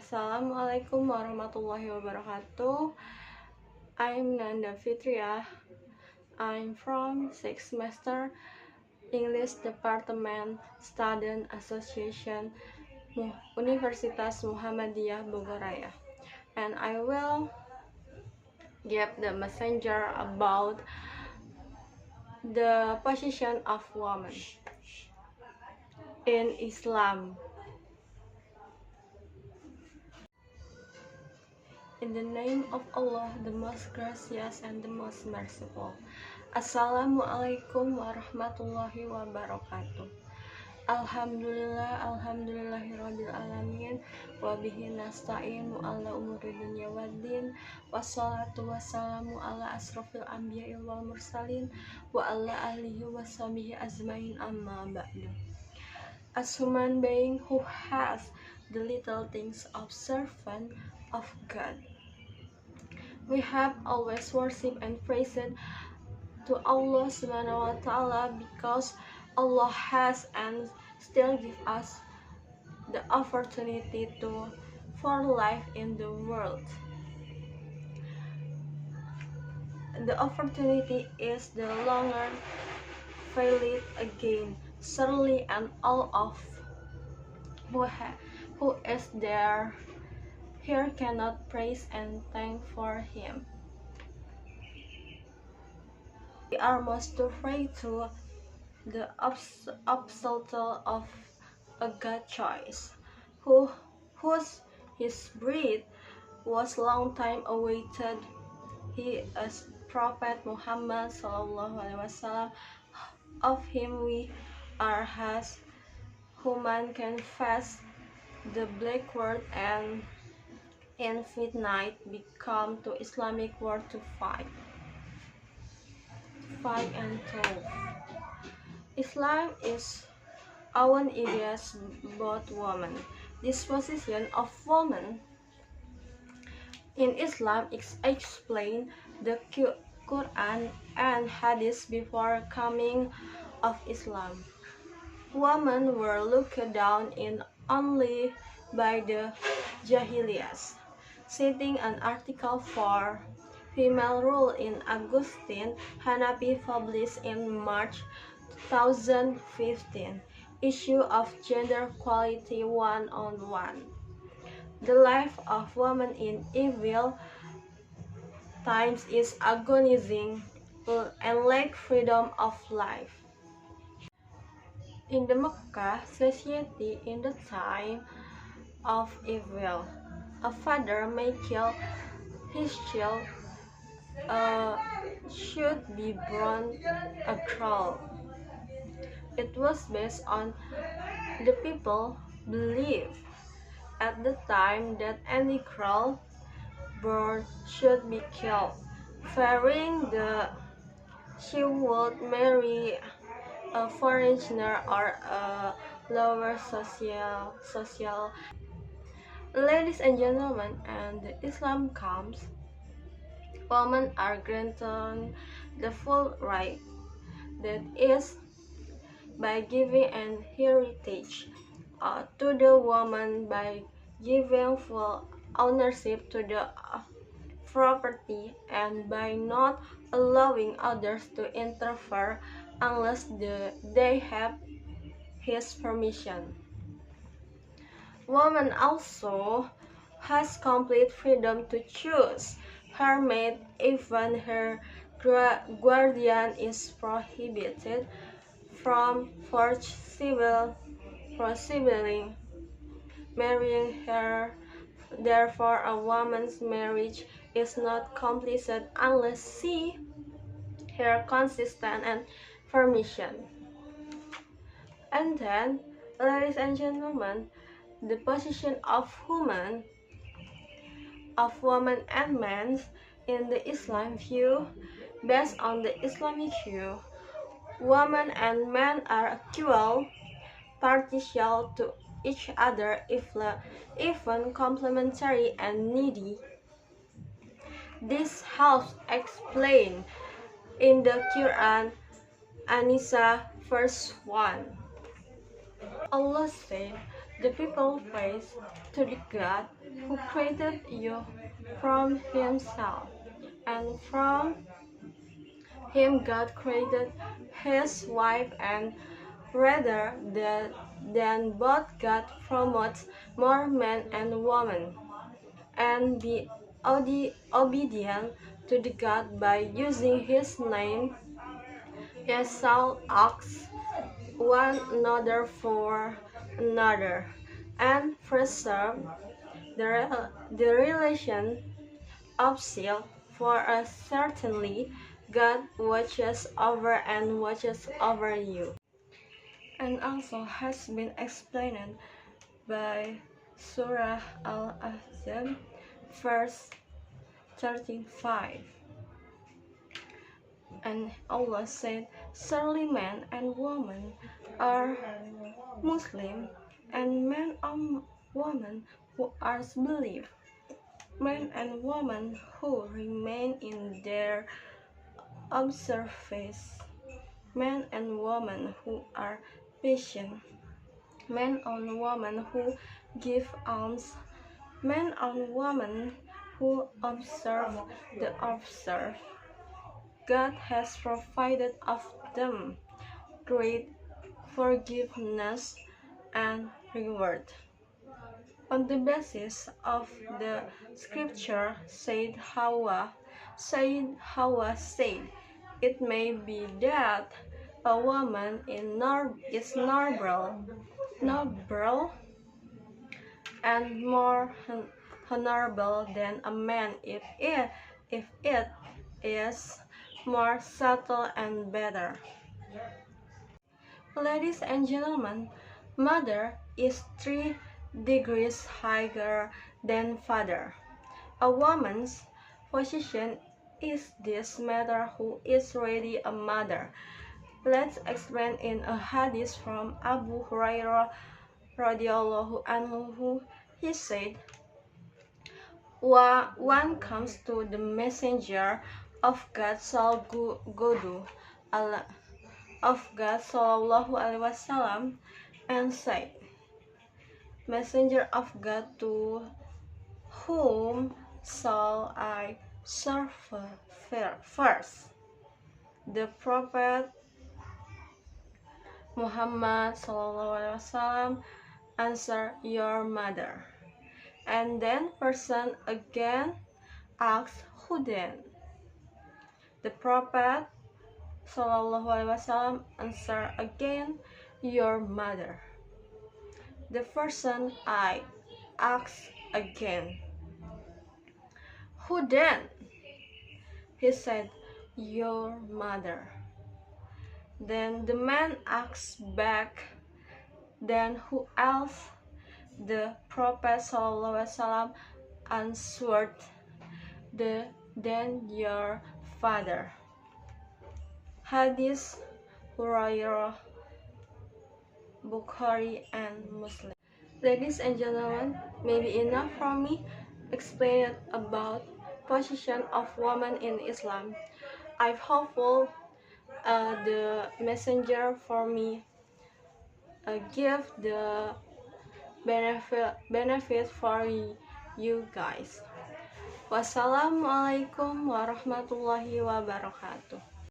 Assalamualaikum warahmatullahi wabarakatuh. I'm Nanda Fitria. I'm from 6th semester English Department Student Association Universitas Muhammadiyah Bogor Raya. And I will give the messenger about the position of women in Islam. In the name of Allah, the most gracious and the most merciful. Assalamualaikum warahmatullahi wabarakatuh. Alhamdulillahirabbil alamin wa bihi nasta'inu ala umuri dunya waddin wassalatu wassalamu ala asrofil anbiya'i wal mursalin wa ala alihi washabihi azmain amma ba'du. As human being who has the little things of servant of God, we have always worshipped and praised to Allah subhanahu wa ta'ala because Allah has and still give us the opportunity for life in the world. The opportunity is the longer valid again, surely, and all of who is there here cannot praise and thank for him. We are most afraid to the absolute of a God choice, whose his breed was long time awaited. He is Prophet Muhammad sallallahu alaihi wasallam. Of him we are as human can face the black world and in midnight become to Islamic world to fight and told. Islam is own ideas about women. Disposition of women in Islam is explained the Quran and Hadith before coming of Islam. Women were looked down in only by the Jahiliyas. Citing an article for female rule in Augustine Hanafi published in March 2015, issue of Gender Equality 1-on-1. The life of women in evil times is agonizing and lack freedom of life. In the Mecca society in the time of evil, a father may kill his child, should be burned a crow. It was based on the people belief at the time that any crow born should be killed, fearing that she would marry a foreigner or a lower social. Ladies and gentlemen, and Islam comes, women are granted the full right, that is, by giving an heritage to the woman, by giving full ownership to the property, and by not allowing others to interfere unless they have his permission. Woman also has complete freedom to choose her mate, even her guardian is prohibited from forcibly marrying her. Therefore, a woman's marriage is not completed unless she her consistent and permission. And then, ladies and gentlemen, the position of women and men in the Islam view. Based on the Islamic view, women and men are equal, partial to each other, even complementary and needy. This helps explain in the Quran, An-Nisa verse 1. Allah said, the people praise to the God who created you from himself, and from him God created his wife, and rather than both God promotes more man and woman, and be obedient to the God by using his name. He shall ask one another for another, and preserve the relation of seal, for us certainly God watches over you. And also has been explained by Surah Al-Ahzab, verse 35. And Allah said, surely man and woman are Muslim, and man and woman who are believe, men and women who remain in their observance, men and women who are patient, men and women who give alms, men and women who observe the observe. God has provided of them great forgiveness and reward. On the basis of the scripture, Hawa said, it may be that a woman is noble and more honorable than a man if it is more subtle and better. Ladies and gentlemen, mother is 3 degrees higher than father. A woman's position is this matter who is really a mother. Let's explain in a hadith from Abu Hurairah radhiyallahu anhu. He said, one comes to the messenger of God sallallahu alaihi wasallam and said, Messenger of God, to whom shall I serve first? The Prophet Muhammad sallallahu alaihi wasallam answered, your mother. And then person again asked, who then? The Prophet sallallahu alaihi wasallam answered again, your mother. The person I asked again, who then? He said, your mother. Then the man asked back, then who else? The Prophet ﷺ answered, then your father. Hadith Hurairah, Bukhari and Muslim. Ladies and gentlemen, maybe enough from me explained about position of woman in Islam. I'm hopeful the messenger for me give the benefit for you guys. Wassalamualaikum warahmatullahi wabarakatuh.